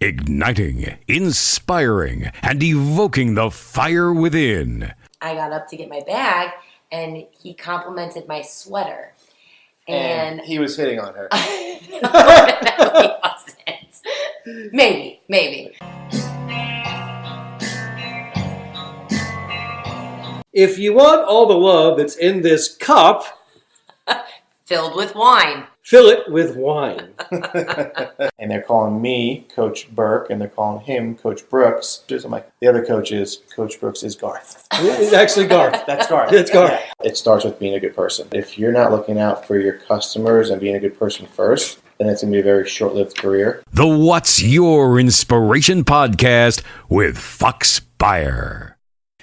Igniting, inspiring, and evoking the fire within. I got up to get my bag, and he complimented my sweater. And he was hitting on her. No, he wasn't. Maybe. If you want all the love that's in this cup, Filled with wine. fill it with wine. And they're calling me Coach Burke, and they're calling him Coach Brooks. I'm like, the other coach is Coach Brooks is Garth. It's actually Garth. That's Garth. It's Garth. Yeah. It starts with being a good person. If you're not looking out for your customers and being a good person first, then it's going to be a very short-lived career. The What's Your Inspiration podcast with Fuchs Beyer.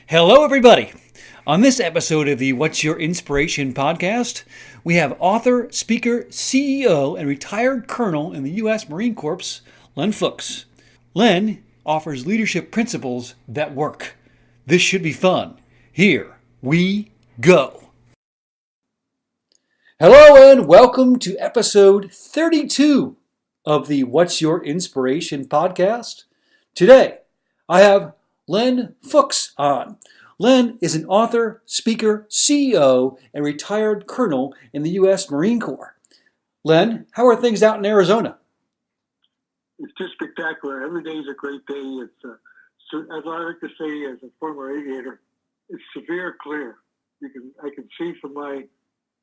Hello, everybody. On this episode of the What's Your Inspiration podcast, we have author, speaker, CEO, and retired colonel in the U.S. Marine Corps, Len Fuchs. Len offers leadership principles that work. This should be fun. Here we go. Hello and welcome to episode 32 of the What's Your Inspiration podcast. Today, I have Len Fuchs on. Len is an author, speaker, CEO, and retired colonel in the U.S. Marine Corps. Len, how are things out in Arizona? It's just spectacular. Every day is a great day. It's, as I like to say as a former aviator, it's severe clear. I can see from my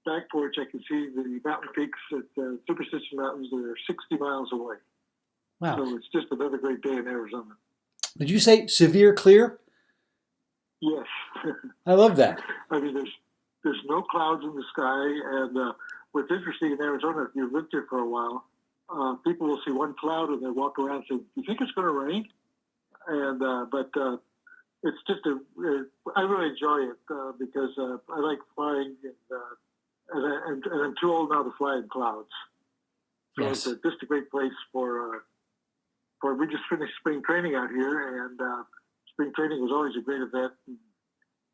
back porch, I can see the mountain peaks at Superstition Mountains that are 60 miles away. Wow. So it's just another great day in Arizona. Did you say severe clear? Yes. I love that. I mean, there's no clouds in the sky, and what's interesting in Arizona, if you've lived here for a while, people will see one cloud and they walk around and say, "Do you think it's going to rain?" And but it's just I really enjoy it because I like flying, and I'm too old now to fly in clouds. So Yes. it's just a great place for. We just finished spring training out here, and spring training was always a great event.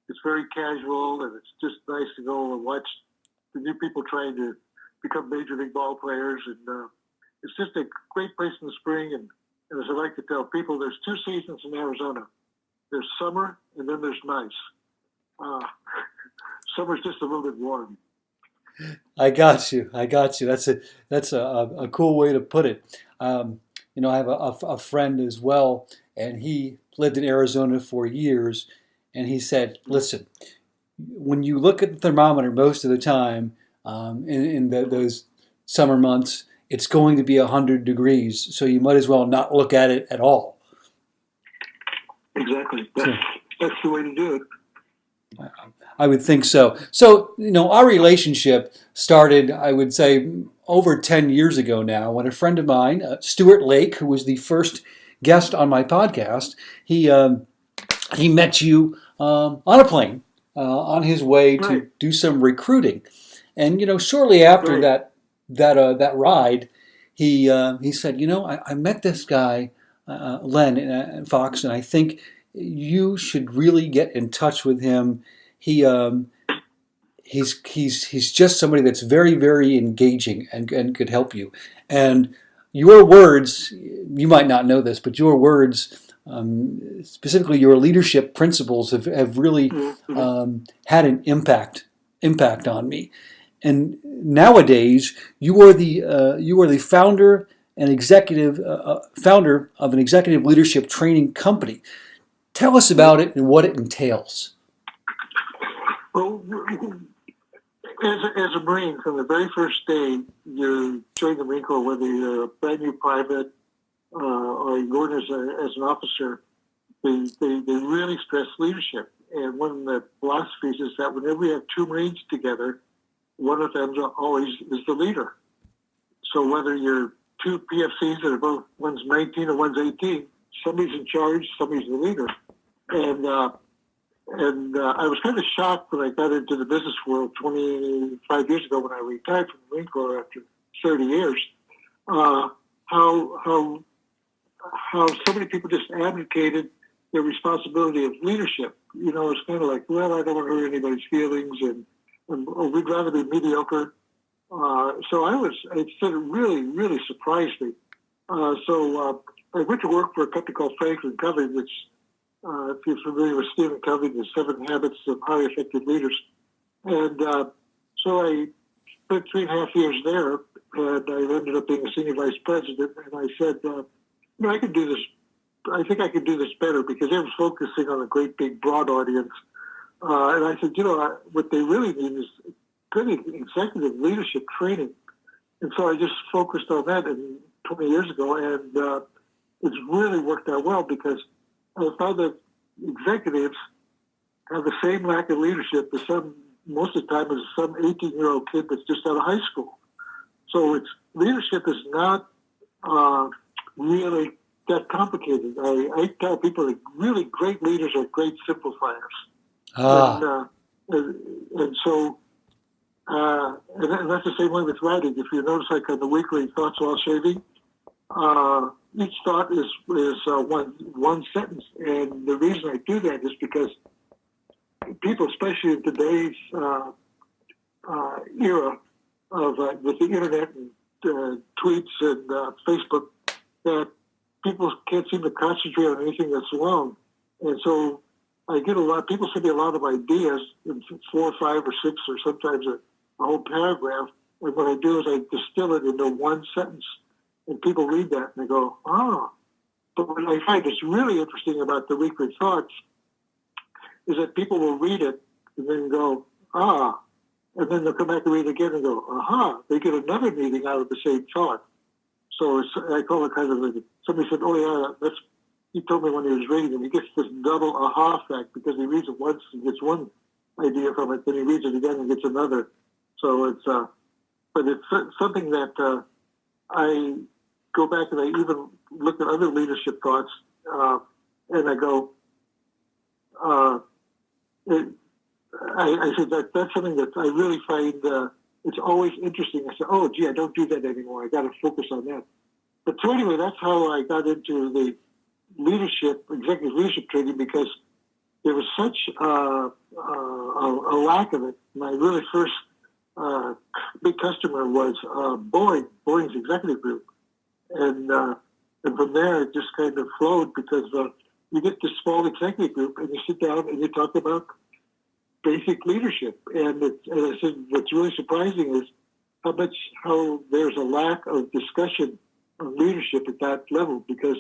It's very casual, and it's just nice to go and watch the new people trying to become major league ball players. And it's just a great place in the spring. And as I like to tell people, there's two seasons in Arizona. There's summer, and then there's nice. Summer's just a little bit warm. I got you. That's a cool way to put it. I have a friend as well, and he lived in Arizona for years, and he said, listen, when you look at the thermometer most of the time in those summer months, it's going to be 100 degrees, so you might as well not look at it at all. Exactly. That's the way to do it. I would think so. So, our relationship started, I would say, over 10 years ago now, when a friend of mine, Stuart Lake, who was the first guest on my podcast, he met you on a plane on his way to do some recruiting. And, shortly after that ride, he said, I met this guy, Len Fox, and I think you should really get in touch with him. He's just somebody that's very, very engaging and could help you. And your words, you might not know this, but your words, specifically your leadership principles, have really had an impact on me. And nowadays, you are the founder and founder of an executive leadership training company. Tell us about it and what it entails. Well, as a Marine, from the very first day you join the Marine Corps, whether you're a brand new private or you're going as an officer, they really stress leadership. And one of the philosophies is that whenever we have two Marines together, one of them always is the leader. So whether you're two PFCs that are both, one's 19 or one's 18, somebody's in charge, somebody's the leader. And I was kind of shocked when I got into the business world 25 years ago when I retired from the Marine Corps after 30 years, how so many people just abdicated their responsibility of leadership. It's kind of like, well, I don't want to hurt anybody's feelings, and we'd rather be mediocre. So it really, really surprised me So I went to work for a company called Franklin Covey, which, if you're familiar with Stephen Covey, the 7 Habits of Highly Effective Leaders. And so I spent 3.5 years there, and I ended up being a senior vice president. And I said, I can do this. I think I could do this better because they were focusing on a great, big, broad audience. And I said, what they really need is good executive leadership training. And so I just focused on that 20 years ago, and it's really worked out well because I found that executives have the same lack of leadership as most of the time as some 18-year-old kid that's just out of high school. So leadership is not really that complicated. I tell people that really great leaders are great simplifiers. And so and that's the same way with writing. If you notice, like on the weekly Thoughts While Shaving, each thought is one sentence. And the reason I do that is because people, especially in today's era of with the internet and tweets and Facebook, that people can't seem to concentrate on anything that's long. And so I get people send me a lot of ideas in 4 or 5 or 6 or sometimes a whole paragraph. And what I do is I distill it into one sentence, and people read that and they go, But what I find is really interesting about the weekly thoughts is that people will read it and then go, and then they'll come back and read it again and go, aha. They get another meaning out of the same thought. So I call it kind of like, somebody said, he told me when he was reading it, he gets this double aha effect because he reads it once and gets one idea from it, then he reads it again and gets another. So but it's something that I go back and I even look at other leadership thoughts, and I go, I said that's something that I really find it's always interesting. I said, I don't do that anymore. I got to focus on that. But so anyway, that's how I got into the executive leadership training, because there was such a lack of it. My really first big customer was Boeing's executive group, and from there it just kind of flowed because you get this small executive group and you sit down and you talk about basic leadership. And as I said, what's really surprising is how there's a lack of discussion of leadership at that level, because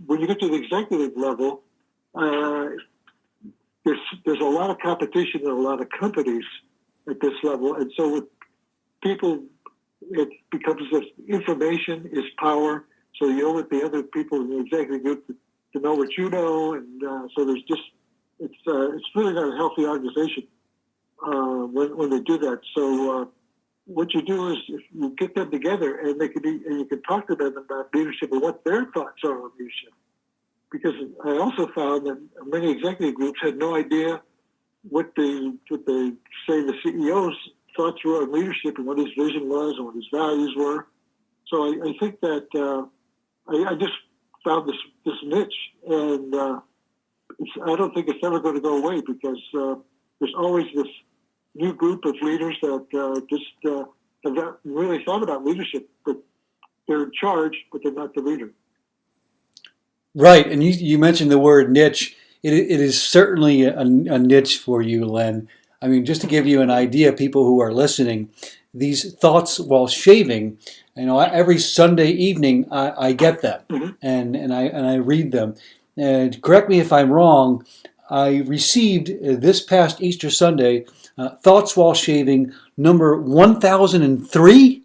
when you get to the executive level, there's a lot of competition in a lot of companies at this level, and so with people, it becomes this information is power. So you owe it the other people in the executive group to know what you know, and so there's just it's really not a healthy organization when they do that. So what you do is you get them together, and you can talk to them about leadership and what their thoughts are on leadership. Because I also found that many executive groups had no idea what they say the CEO's thoughts were on leadership and what his vision was and what his values were. So I think that I just found this niche, and I don't think it's ever going to go away, because there's always this new group of leaders that just have not really thought about leadership, but they're in charge, but they're not the leader. Right, and you mentioned the word niche. It is certainly a niche for you, Len. I mean, just to give you an idea, people who are listening, these thoughts while shaving, every Sunday evening I get them, mm-hmm. and I read them. And correct me if I'm wrong, I received this past Easter Sunday Thoughts While Shaving number 1003.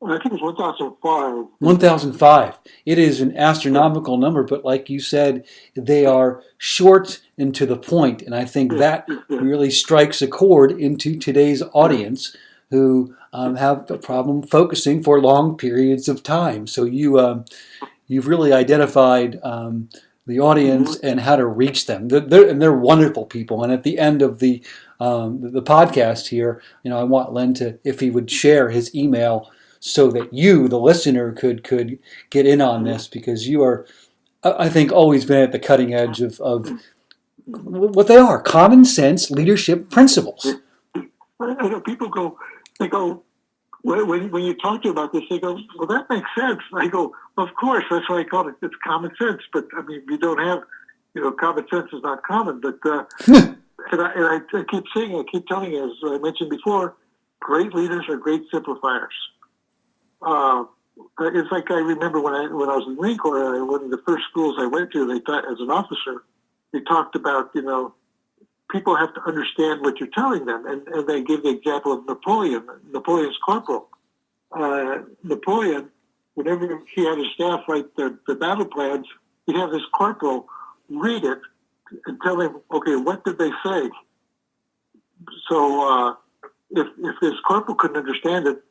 I think it's 1005. 1005. It is an astronomical number, but like you said, they are short and to the point. And I think that really strikes a chord into today's audience, who have a problem focusing for long periods of time. So you've really identified the audience and how to reach them. They're wonderful people. And at the end of the podcast here, I want Len to, if he would share his email, so that you, the listener, could get in on this, because you are, I think, always been at the cutting edge of what they are, common sense leadership principles. I know people go, when you talk to them about this, they go, "Well, that makes sense." I go, "Of course, that's why I call it. It's common sense." But I mean, we don't have, common sense is not common. But I keep saying, I keep telling you, as I mentioned before, great leaders are great simplifiers. It's like I remember when I was in the Marine Corps, one of the first schools I went to, they taught as an officer, they talked about people have to understand what you're telling them, and they give the example of Napoleon's corporal. Napoleon, whenever he had his staff write the battle plans, he'd have his corporal read it and tell him, okay, what did they say? So if his corporal couldn't understand it,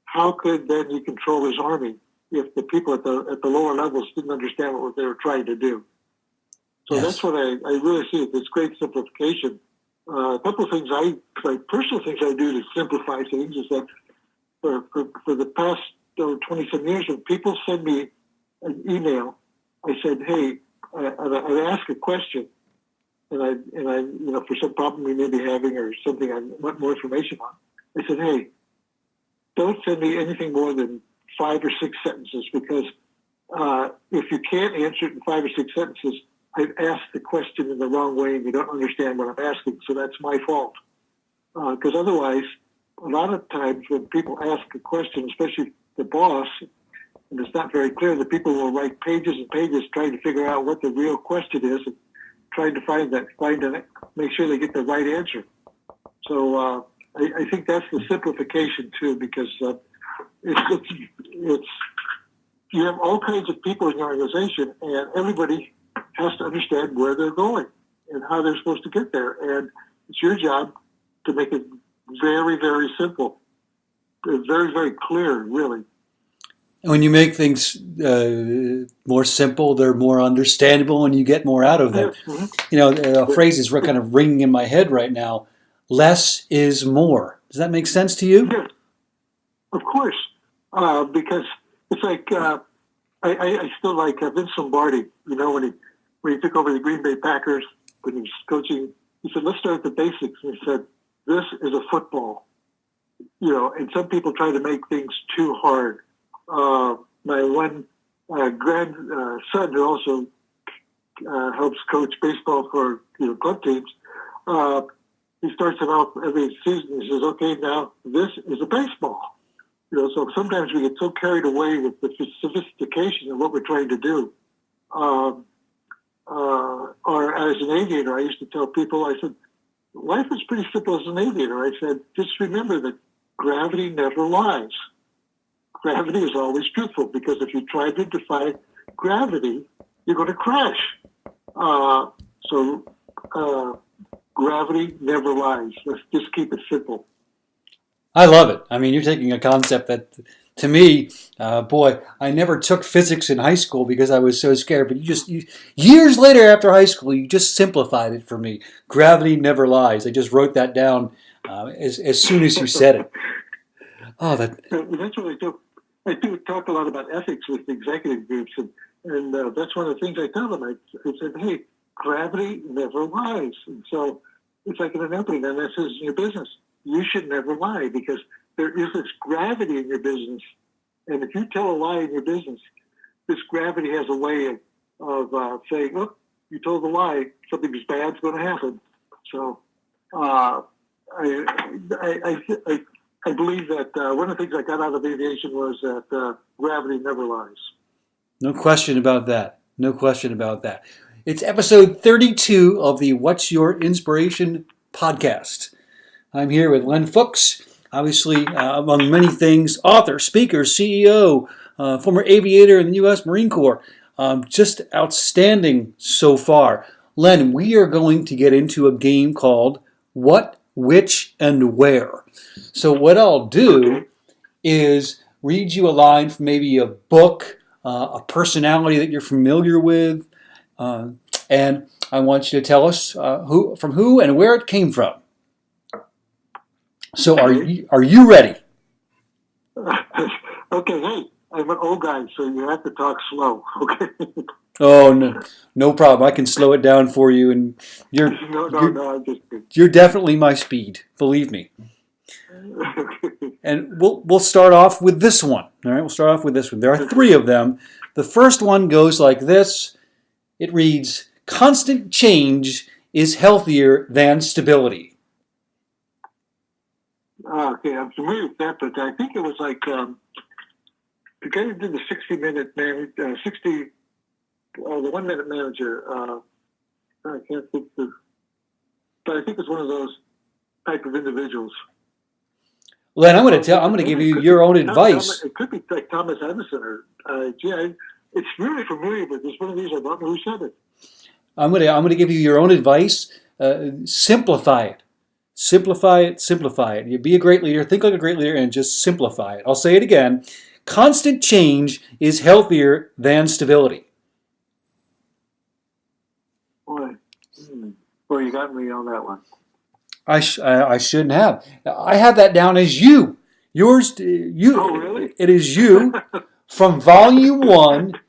how could then he control his army if the people at the lower levels didn't understand what they were trying to do? So Yes. that's what I really see. It's great simplification. A couple of things personal things I do to simplify things is that for the past 20-some years, when people send me an email, I said, hey, I ask a question, and I for some problem we may be having or something I want more information on. I said, hey, don't send me anything more than 5 or 6 sentences, because if you can't answer it in 5 or 6 sentences, I've asked the question in the wrong way and you don't understand what I'm asking, so that's my fault. Because otherwise, a lot of times when people ask a question, especially the boss, and it's not very clear, the people will write pages and pages trying to figure out what the real question is and trying to make sure they get the right answer. So I think that's the simplification too, because it's you have all kinds of people in your organization, and everybody has to understand where they're going and how they're supposed to get there. And it's your job to make it very, very simple. It's very, very clear, really. When you make things more simple, they're more understandable, and you get more out of them. Mm-hmm. A phrase is kind of ringing in my head right now. Less is more. Does that make sense to you? Yes, of course. Because it's like I still like Vince Lombardi. When he took over the Green Bay Packers, when he was coaching, he said, "Let's start at the basics." And he said, "This is a football." And some people try to make things too hard. My one grandson, who also helps coach baseball for club teams, he starts it off every season. He says, "Okay, now this is a baseball." So sometimes we get so carried away with the sophistication of what we're trying to do. Or as an aviator, I used to tell people, I said, life is pretty simple as an aviator. I said, just remember that gravity never lies. Gravity is always truthful, because if you try to defy gravity, you're going to crash. Gravity never lies. Let's just keep it simple. I love it. I mean, you're taking a concept that, to me, I never took physics in high school because I was so scared. But years later after high school, you just simplified it for me. Gravity never lies. I just wrote that down as soon as you said it. Oh, that's what I do. I do talk a lot about ethics with executive groups, and that's one of the things I tell them. I said, hey, gravity never lies. And so it's like in an opening, and this is in your business. You should never lie, because there is this gravity in your business. And if you tell a lie in your business, this gravity has a way of saying, look, you told a lie, something bad's going to happen. So I believe that one of the things I got out of aviation was that gravity never lies. No question about that. No question about that. It's episode 32 of the What's Your Inspiration podcast. I'm here with Len Fuchs, obviously, among many things, author, speaker, CEO, former aviator in the U.S. Marine Corps. Just outstanding so far. Len, we are going to get into a game called What, Which, and Where. So what I'll do is read you a line from maybe a book, a personality that you're familiar with, and I want you to tell us from who and where it came from. So are you ready? Okay, hey, I'm an old guy, so you have to talk slow, okay? Oh, no problem. I can slow it down for you, and No, I'm just kidding. you're definitely my speed, believe me. And we'll start off with this one. All right, we'll start off with this one. There are 3 of them. The first one goes like this. It reads, constant change is healthier than stability. Okay, I'm familiar with that, but I think it was like the guy who did the 60-minute man, the 1-minute manager. I can't think of, but I think it's one of those type of individuals. Len, I'm going to give you your own advice. It could be like Thomas Edison or it's really familiar, but there's one of these I don't know who said it. I'm going to give you your own advice. Simplify it. Simplify it. Simplify it. You be a great leader. Think like a great leader, and just simplify it. I'll say it again. Constant change is healthier than stability. Boy, you got me on that one. I shouldn't have. I have that down as you. Yours, you. Oh, really? It is you from Volume 1,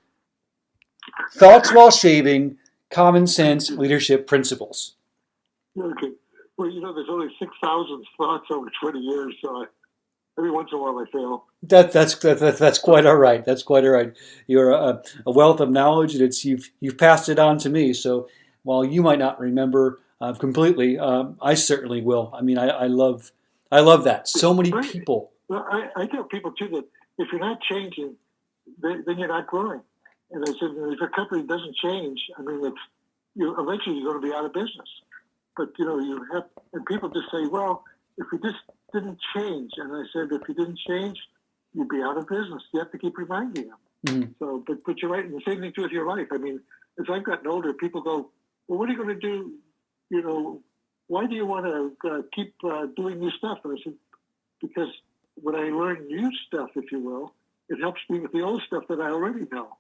Thoughts While Shaving, Common Sense Leadership Principles. Okay. Well, there's only 6,000 thoughts over 20 years, so every once in a while I fail. That's quite all right. That's quite all right. You're a wealth of knowledge, and you've passed it on to me. So while you might not remember completely, I certainly will. I mean, I love that. So many people. Well, I tell people too that if you're not changing, then you're not growing. And I said, if a company doesn't change, I mean, eventually you're going to be out of business. But you have, and people just say, well, if we just didn't change, and I said, if you didn't change, you'd be out of business. You have to keep reminding them. Mm-hmm. So, but you're right, and the same thing too with your life. I mean, as I've gotten older, people go, well, what are you going to do? Why do you want to keep doing new stuff? And I said, because when I learn new stuff, if you will, it helps me with the old stuff that I already know.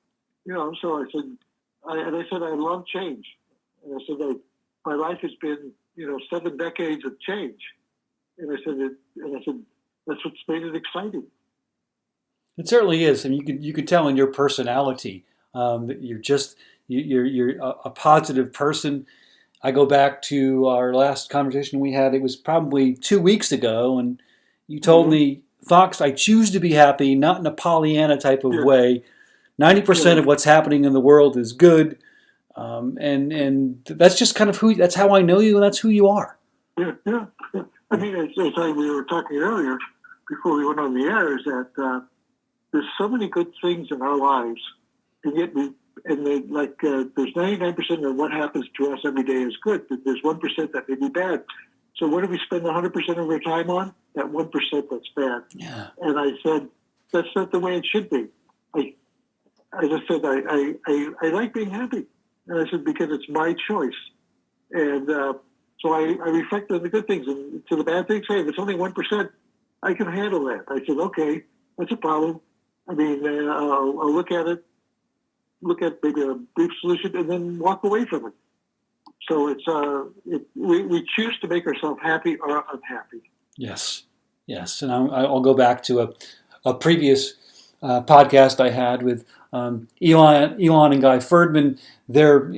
So I said, I love change. And I said, my life has been, 7 decades of change. And I said, that's what's made it exciting. It certainly is. I mean, you could tell in your personality that you're a positive person. I go back to our last conversation we had. It was probably 2 weeks ago, and you told me, Fox, I choose to be happy, not in a Pollyanna type of way. 90% of what's happening in the world is good, and that's just kind of that's how I know you, and that's who you are. Yeah. I mean, as we were talking earlier, before we went on the air, is that there's so many good things in our lives, and yet there's 99% of what happens to us every day is good, but there's 1% that may be bad. So what do we spend 100% of our time on? That 1% that's bad. Yeah. And I said, that's not the way it should be. I just said, I like being happy. And I said, because it's my choice. And so I reflect on the good things. And to the bad things, hey, if it's only 1%, I can handle that. I said, okay, that's a problem. I mean, I'll look at maybe a brief solution and then walk away from it. So we choose to make ourselves happy or unhappy. Yes. And I'll go back to a previous podcast I had with Elon and Guy Ferdman. They're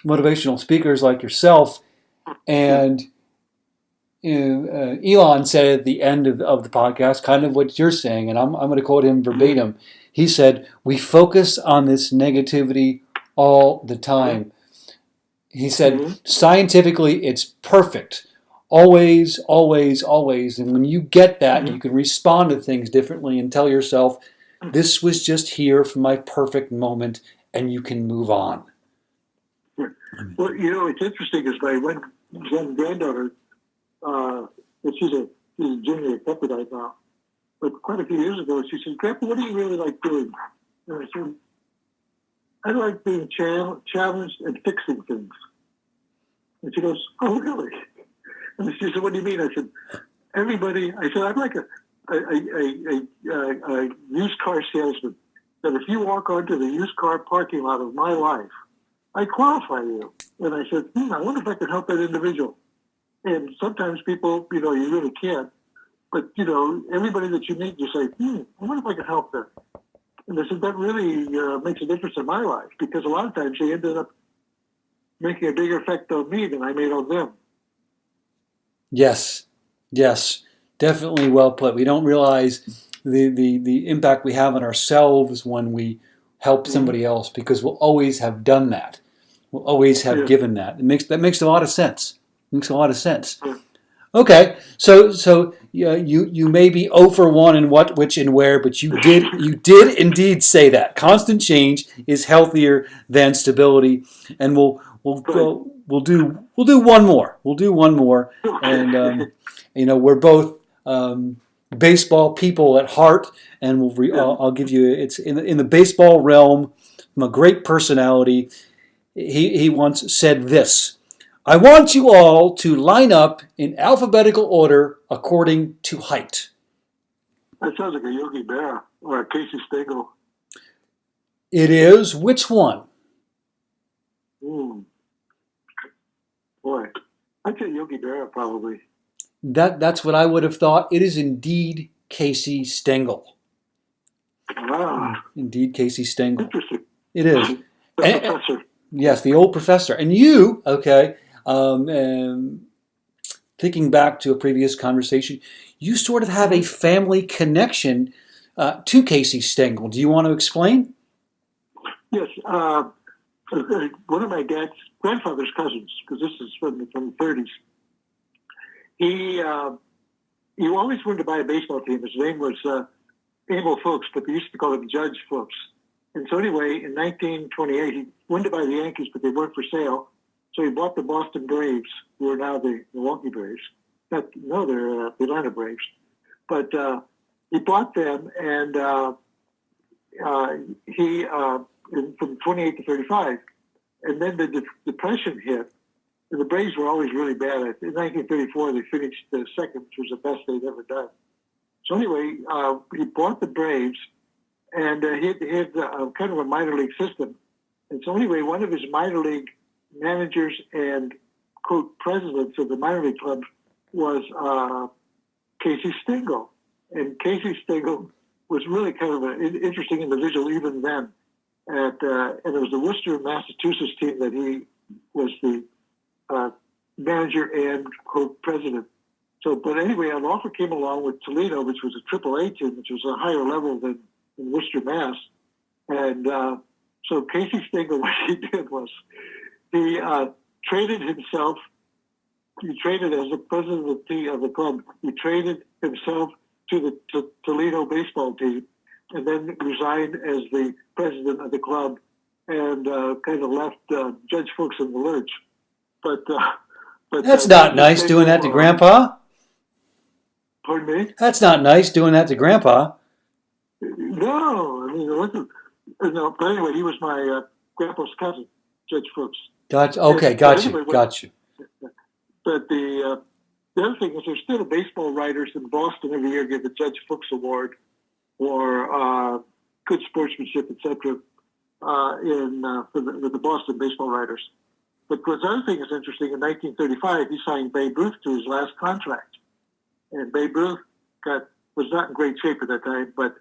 motivational speakers like yourself, and Elon said at the end of the podcast kind of what you're saying, and I'm going to quote him verbatim. He said, "We focus on this negativity all the time." He said, scientifically, it's perfect. Always, always, always. And when you get that, you can respond to things differently and tell yourself, this was just here for my perfect moment, and you can move on. Well, it's interesting is my one young granddaughter, she's a junior at Pepperdine now, but quite a few years ago, she said, Grandpa, what do you really like doing? And I said, I like being challenged and fixing things. And she goes, oh, really? And she said, what do you mean? I said, I'm like a used car salesman, that if you walk onto the used car parking lot of my life, I qualify you. And I said, I wonder if I can help that individual. And sometimes people, you really can't. But, everybody that you meet, you say, I wonder if I can help them. And I said, that really makes a difference in my life, because a lot of times they ended up making a bigger effect on me than I made on them. Yes, Definitely well put. We don't realize the impact we have on ourselves when we help somebody else, because we'll always have done that. We'll always have given that. That makes a lot of sense. Makes a lot of sense. Okay, so you may be 0 for 1 in what, which, and where, but you did indeed say that constant change is healthier than stability, and we'll do one more. We'll do one more, and we're both baseball people at heart, and I'll give you, it's in the baseball realm, from a great personality. He once said this: "I want you all to line up in alphabetical order according to height." That sounds like a Yogi Berra or a Casey Stengel. It is. Which one? Boy, I'd say Yogi Berra probably. That's what I would have thought. It is indeed Casey Stengel. Indeed, Casey Stengel. Interesting. It is. The professor. Yes, the old professor. And you, okay, thinking back to a previous conversation, you sort of have a family connection to Casey Stengel. Do you want to explain? Yes. One of my dad's grandfather's cousins, because this is from the 30s, he always wanted to buy a baseball team. His name was Len Fuchs, but they used to call him Judge Fuchs. And so anyway, in 1928, he wanted to buy the Yankees, but they weren't for sale. So he bought the Boston Braves, who are now the Milwaukee Braves. They're the Atlanta Braves. But he bought them, and he from 28 to 35. And then the Depression hit, and the Braves were always really bad. In 1934, they finished second, which was the best they'd ever done. So anyway, he bought the Braves, and he had kind of a minor league system. And so anyway, one of his minor league managers and, quote, presidents of the minor league club was Casey Stengel. And Casey Stengel was really kind of an interesting individual even then. And it was the Worcester, Massachusetts team that he was the manager and, quote, president. So, but anyway, an offer came along with Toledo, which was a AAA team, which was a higher level than in Worcester, Mass. And so Casey Stengel, what he did was he traded himself. He traded as the president of the club. He traded himself to the Toledo baseball team, and then resigned as the president of the club, and kind of left Judge Fuchs in the lurch. But that's not nice doing that to Grandpa. Pardon me? That's not nice doing that to Grandpa. No, I mean, it wasn't. No, but anyway, he was my grandpa's cousin, Judge Fuchs. Gotcha. Okay, got you. But the other thing is, there's still baseball writers in Boston every year give the Judge Fuchs Award for good sportsmanship, etc. With the Boston baseball writers. But the other thing is interesting. In 1935, he signed Babe Ruth to his last contract, and Babe Ruth was not in great shape at that time, but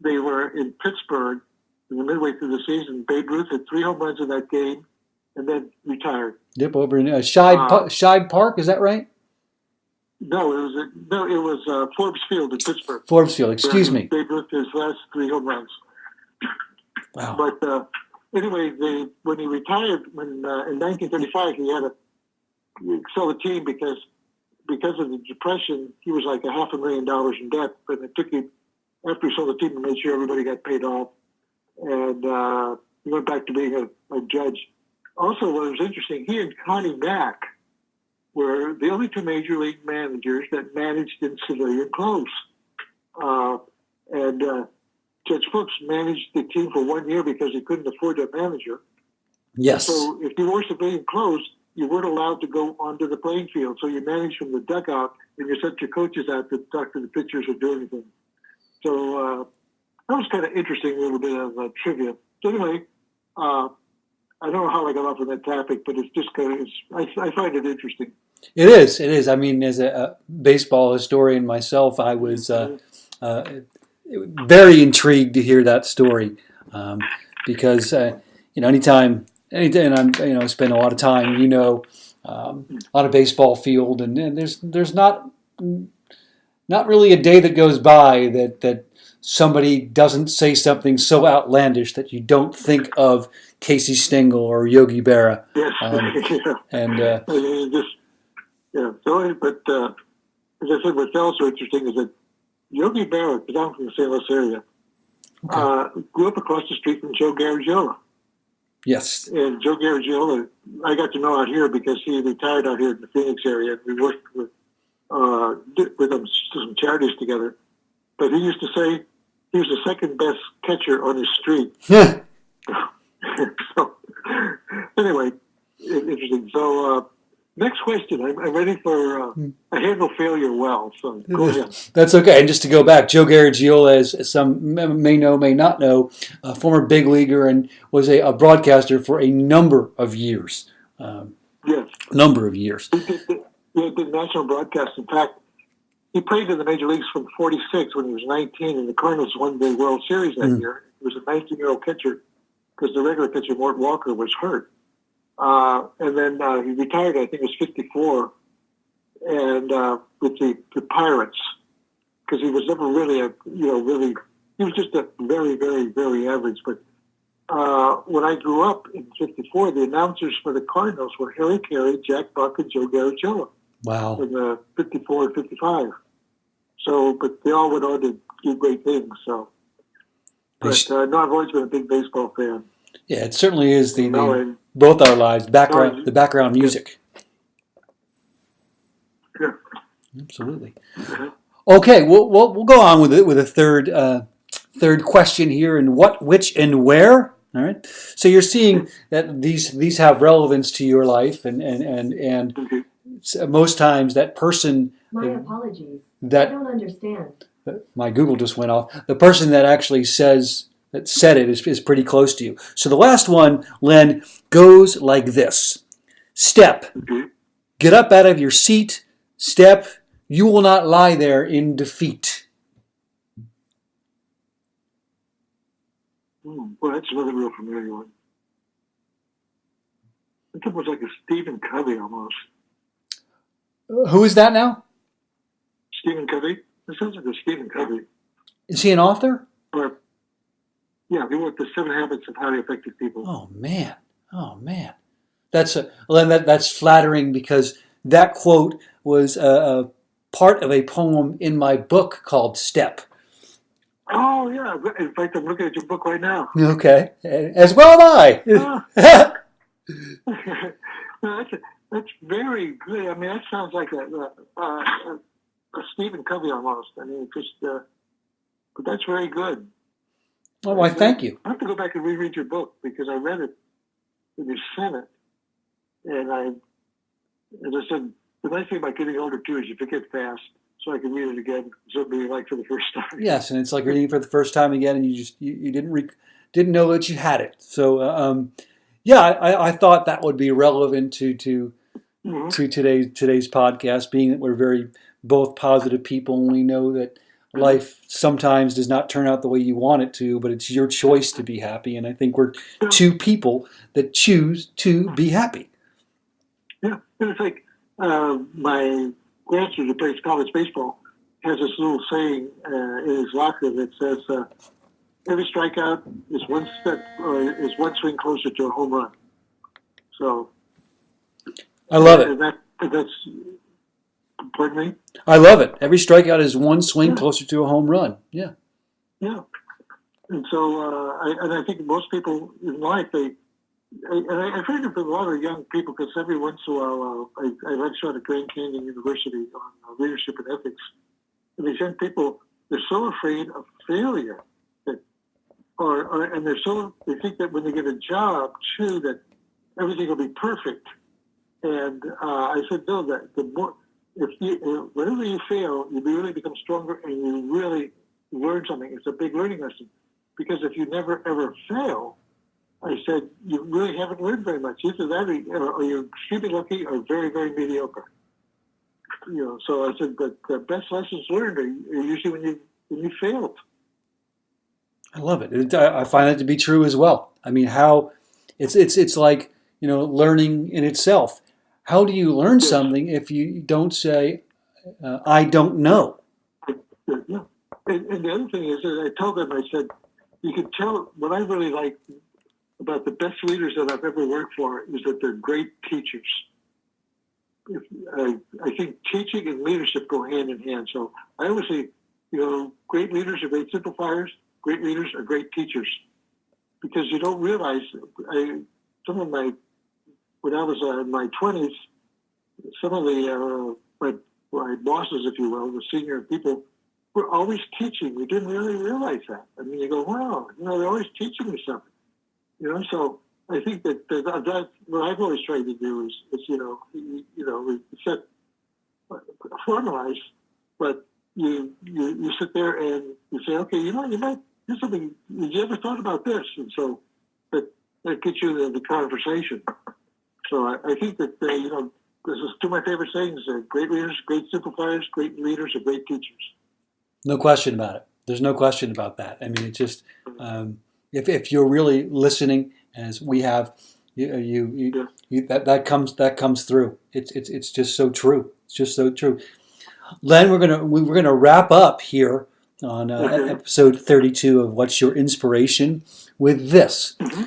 they were in Pittsburgh in the midway through the season. Babe Ruth had 3 home runs in that game and then retired. Yep, over in Scheid Park, is that right? No, it was Forbes Field in Pittsburgh. Forbes Field, excuse me. Babe Ruth, his last 3 home runs. Wow. But anyway, when he retired, in 1935, he had to sell the team because of the Depression. He was like $500,000 in debt, but it took him, after he sold the team, to make sure everybody got paid off, and he went back to being a judge. Also, what was interesting, he and Connie Mack were the only 2 major league managers that managed in civilian clothes. And Judge Fuchs managed the team for 1 year because he couldn't afford a manager. Yes. So if you wore civilian clothes, you weren't allowed to go onto the playing field. So you managed from the dugout, and you sent your coaches out to talk to the pitchers or do anything. So that was kind of interesting, a little bit of trivia. So anyway, I don't know how I got off on that topic, but it's just kind of, I find it interesting. It is. I mean, as a baseball historian myself, I was very intrigued to hear that story, because anytime I'm spend a lot of time on a baseball field, and there's not not really a day that goes by that somebody doesn't say something so outlandish that you don't think of Casey Stengel or Yogi Berra. Yes. And So, but as I said, what's also interesting is that Yogi Berra, because I'm from the St. Louis area, grew up across the street from Joe Garagiola. yes. And Joe Garagiola, I got to know out here because he retired out here in the Phoenix area. We worked with some charities together. But he used to say he was the second best catcher on his street. So, anyway, interesting. So, next question. I'm ready for I handle failure well. So go ahead. That's okay. And just to go back, Joe Garagiola, as some may know, may not know, a former big leaguer and was a broadcaster for a number of years. Yes. Number of years. He did national broadcast. In fact, he played in the major leagues from 46 when he was 19, and the Cardinals won the World Series that year. He was a 19-year-old pitcher because the regular pitcher, Mort Walker, was hurt. And then he retired, I think it was 54, and with the Pirates, because he was never really he was just a very, very, very average. But when I grew up in 54, the announcers for the Cardinals were Harry Carey, Jack Buck, and Joe Garagiola. Wow. In 54 and 55. So, but they all went on to do great things. So, but no, I've always been a big baseball fan. Yeah, it certainly is both our lives, the background music. Yeah. Absolutely. Okay, we'll go on with it with a third question here. And what, which, and where? All right. So you're seeing that these have relevance to your life, and most times that person. My apologies. I That don't understand. my Google just went off. The person that actually said it is pretty close to you. So the last one, Len, goes like this: step, get up out of your seat. Step, you will not lie there in defeat. Well, that's another real familiar one. I think it was like a Stephen Covey almost. Who is that now? Stephen Covey? It sounds like a Stephen Covey. Is he an author? Or, yeah, he wrote The 7 Habits of Highly Effective People. Oh man. That's flattering because that quote was a part of a poem in my book called Step. Oh, yeah. In fact, I'm looking at your book right now. Okay. As well am I. No, that's very good. I mean, that sounds like a Stephen Covey almost. I mean, but that's very good. Oh, why, thank you. I have to go back and reread your book because I read it when you sent it. And as I said, the nice thing about getting older too is you forget fast. So I can read it again, so it'd be like for the first time. Yes, and it's like reading it for the first time again, and you didn't know that you had it. So I thought that would be relevant to today's podcast, being that we're very both positive people, and we know that life sometimes does not turn out the way you want it to, but it's your choice to be happy. And I think we're two people that choose to be happy. Yeah, and it's like my grandson who plays college baseball has this little saying in his locker that says, every strikeout is one swing closer to a home run. So I love it. That's, pardon me? I love it. Every strikeout is one swing closer to a home run. Yeah. Yeah. And so, I think most people in life, I've heard of a lot of young people because every once in a while I lecture at Grand Canyon University on leadership and ethics. And these young people, they're so afraid of failure and they think that when they get a job too, that everything will be perfect. And I said, no, that the more, whenever you fail, you really become stronger and you really learn something. It's a big learning lesson because if you never ever fail, I said, you really haven't learned very much. Either that or you're extremely lucky or very, very mediocre. So I said, but the best lessons learned are usually when you failed. I love it. I find that to be true as well. I mean, how it's like, learning in itself. How do you learn something if you don't say, I don't know? Yeah. And the other thing is that I told them, I said, you can tell what I really like about the best leaders that I've ever worked for is that they're great teachers. I think teaching and leadership go hand in hand. So I always say, great leaders are great simplifiers. Great leaders are great teachers. Because you don't realize, when I was in my 20s, some of my bosses, if you will, the senior people, were always teaching. We didn't really realize that. I mean, you go, wow, they're always teaching me something. So I think that's what I've always tried to do is we set formalize, but you sit there and you say, okay, you might do something. You ever thought about this? And so that gets you the conversation. So I think that this is two of my favorite sayings: great leaders, great simplifiers; great leaders are great teachers. No question about it. There's no question about that. I mean, it's just if you're really listening, as we have, that comes through. It's just so true. It's just so true. Len, we're gonna wrap up here on episode 32 of What's Your Inspiration with this. Mm-hmm.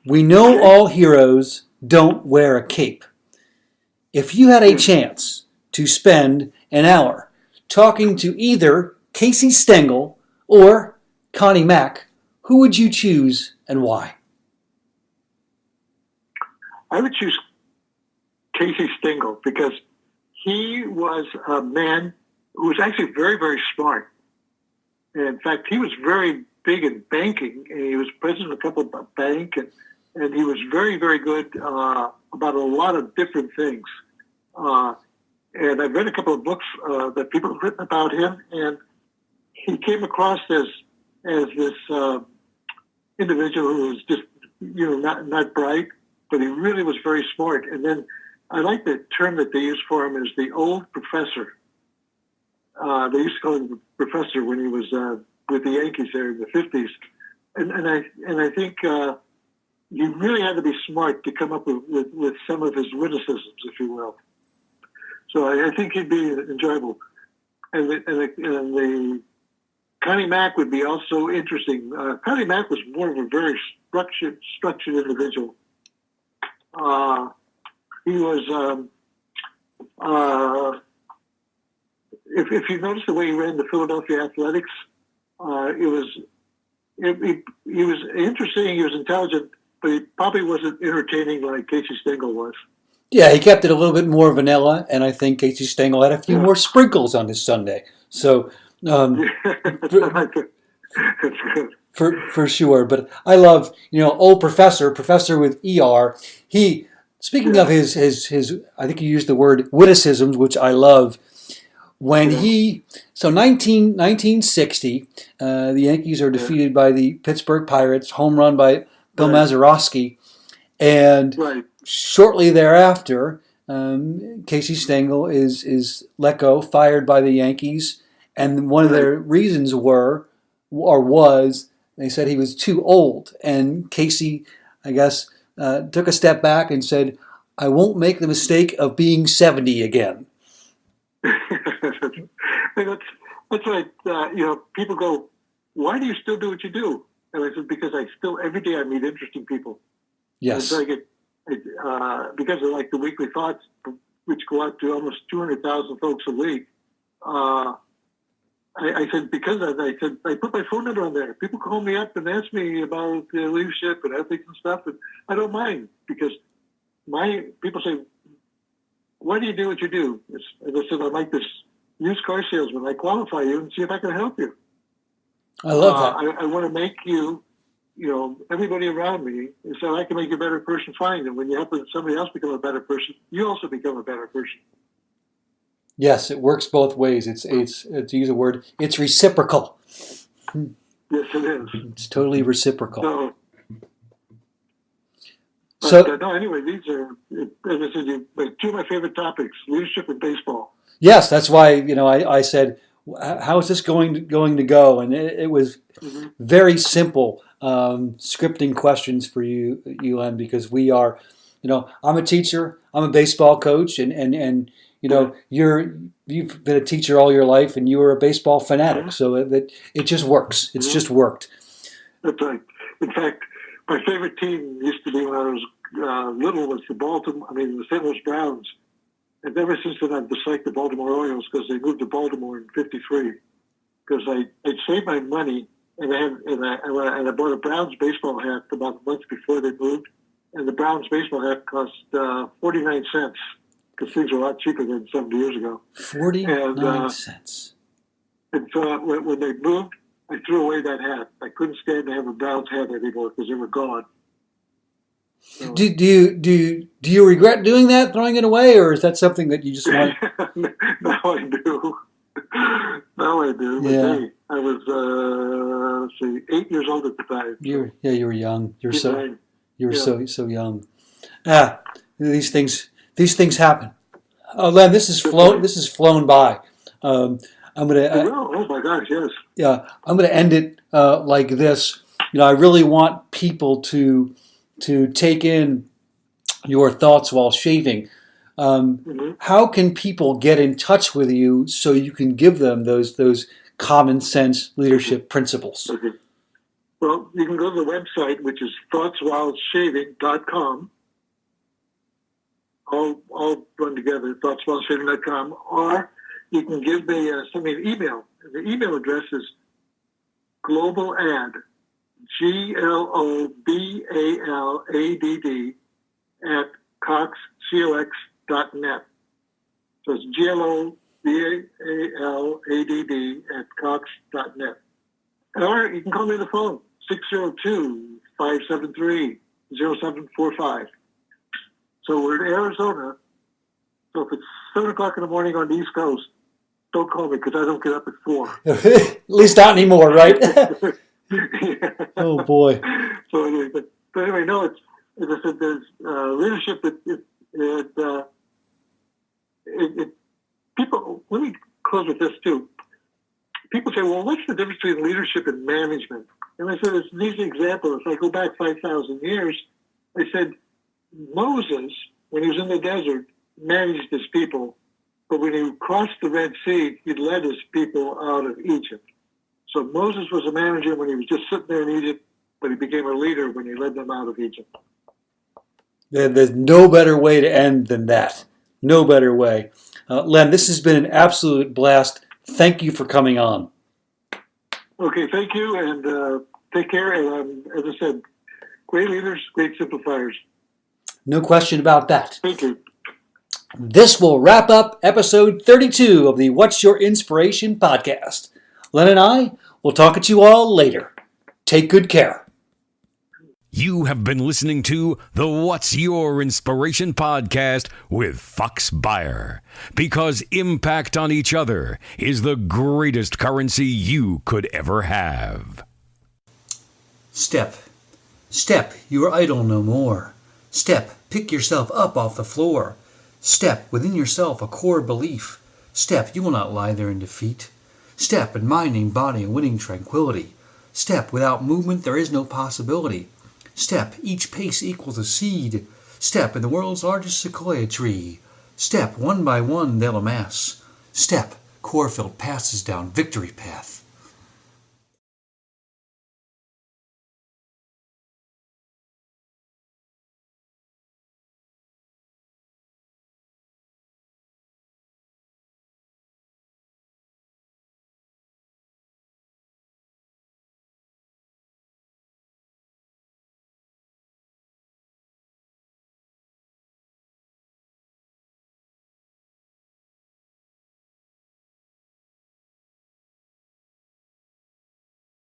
We know all heroes don't wear a cape. If you had a chance to spend an hour talking to either Casey Stengel or Connie Mack, who would you choose and why? I would choose Casey Stengel because he was a man who was actually very, very smart. And in fact, he was very big in banking, and he was president of a couple of banks, and he was very, very good about a lot of different things. And I've read a couple of books that people have written about him, and he came across as this individual who was just, not bright, but he really was very smart. And then I like the term that they use for him is the old professor. They used to call him professor when he was with the Yankees there in the 50s. And I think you really had to be smart to come up with some of his witticisms, if you will. So I think he'd be enjoyable. And the Connie Mack would be also interesting. Connie Mack was more of a very structured individual. He was, if you notice the way he ran the Philadelphia Athletics, he was interesting, he was intelligent, but he probably wasn't entertaining like Casey Stengel was. Yeah, he kept it a little bit more vanilla, and I think Casey Stengel had a few more sprinkles on his sundae. So, for sure. But I love, old professor with ER. He, speaking of his, I think you used the word witticisms, which I love. When 1960, the Yankees are defeated by the Pittsburgh Pirates, home run by Bill Mazeroski, and shortly thereafter, Casey Stengel is let go, fired by the Yankees, and one of their reasons was they said he was too old, and Casey, I guess, took a step back and said, "I won't make the mistake of being 70 again." That's right. People go, "Why do you still do what you do?" And I said, "Because every day I meet interesting people." Yes. And so because of like the weekly thoughts, which go out to almost 200,000 folks a week. I said, because of that, I put my phone number on there. People call me up and ask me about leadership and ethics and stuff, and I don't mind because people say, "Why do you do what you do?" And I said, "I'm like this used car salesman. I qualify you and see if I can help you." I love that. I want to make you, everybody around me, so I can make you a better person fine. And when you help somebody else become a better person, you also become a better person. Yes, it works both ways. It's to use a word, it's reciprocal. Yes, it is. It's totally reciprocal. Anyway, these are, as I said, two of my favorite topics: leadership and baseball. Yes, that's why I said, how is this going to go? And it was very simple scripting questions for you, Len, because we are, I'm a teacher, I'm a baseball coach, and you're you've been a teacher all your life, and you were a baseball fanatic, so it just works. It's just worked. That's right. In fact, my favorite team used to be when I was little was the St. Louis Browns. And ever since then, I've disliked the Baltimore Orioles because they moved to Baltimore in '53. Because I saved my money and I bought a Browns baseball hat about a month before they moved, and the Browns baseball hat cost 49 cents because things were a lot cheaper than 70 years ago. 49 cents. And so when they moved, I threw away that hat. I couldn't stand to have a Browns hat anymore because they were gone. So, do you regret doing that, throwing it away, or is that something that you just want? Now I do. Now I do. But Yeah. hey, I was 8 years old at the time. You were young. You were Yeah. so young. These things happen. Oh, Len, this has flown by. I'm gonna. Oh my gosh, yes. Yeah, I'm gonna end it like this. I really want people to take in your thoughts while shaving. How can people get in touch with you so you can give them those common sense leadership principles? Okay. Well, you can go to the website, which is thoughtswhileshaving.com. All run together, thoughtswhileshaving.com. Or you can send me an email. The email address is globaladd, globaladd @cox.net. So it's globaladd @cox.net. Or you can call me on the phone, 602-573-0745. So we're in Arizona. So if it's 7 o'clock in the morning on the East Coast, don't call me because I don't get up at 4. At least not anymore, right? Yeah. Oh boy. So anyway, but anyway, no, it's as I said, there's leadership. People. Let me close with this too. People say, "Well, what's the difference between leadership and management?" And I said, "It's an easy example. If I go back 5,000 years, I said Moses, when he was in the desert, managed his people, but when he crossed the Red Sea, he led his people out of Egypt. So Moses was a manager when he was just sitting there in Egypt, but he became a leader when he led them out of Egypt." There's no better way to end than that. No better way. Len, this has been an absolute blast. Thank you for coming on. Okay, thank you, and take care. And as I said, great leaders, great simplifiers. No question about that. Thank you. This will wrap up episode 32 of the What's Your Inspiration podcast. Len and I will talk at you all later. Take good care. You have been listening to the What's Your Inspiration podcast with Fuchs Beyer. Because impact on each other is the greatest currency you could ever have. Step. Step, you are idle no more. Step, pick yourself up off the floor. Step, within yourself a core belief. Step, you will not lie there in defeat. Step, in mind and body and winning tranquility. Step, without movement there is no possibility. Step, each pace equals a seed. Step, in the world's largest sequoia tree. Step, one by one they'll amass. Step, core-filled passes down victory path.